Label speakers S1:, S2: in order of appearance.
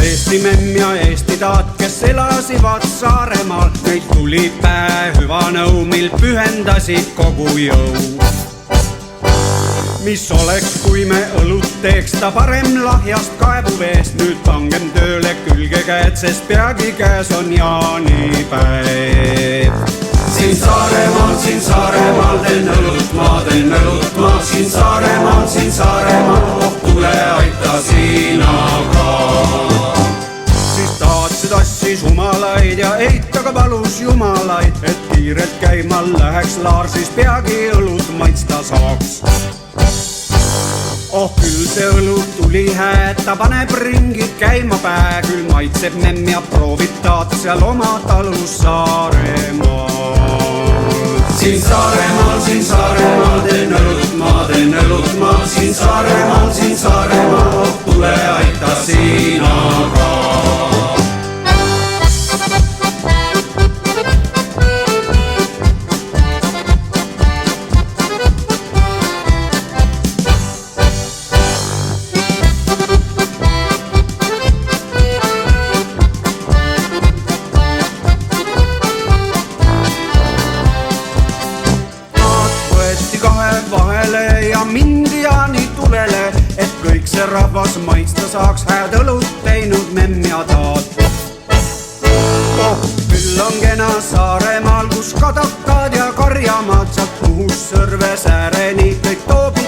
S1: Eesti memm ja Eesti taat, kes elasivad Saaremaal, neid tuli päe hüva nõu, mil pühendasid kogu jõu. Mis oleks, kui me õlut teeks ta parem lahjast kaevuveest, nüüd pangem tööle külge käed, sest peagi käes on jaanipäev. Siin Saaremaal teen õlut ma, siin Saaremaal, oh tule aita sina ka. Siis taatsid assis humalaid ja eitaga palus jumalaid, et kiirelt käima läheks laar, siis peagi õlut maitsta saaks. Oh küll see õlu tuli hää, ta paneb ringid käima pää, küll maitseb memm ja proovib taat seal oma talus Saaremaal. Siin Saaremaal teen õlut ma, siin Saaremaal, oh tule aita sina ka. Vahele ja mindi jaani tulele, et kõik see rahvas maitsta saaks hääd õlut teinud memm ja taat. Oh, küll on kena Saaremaal, kus kadakad ja karjamaad, sealt Muhust Sõrve sääreni kõik toob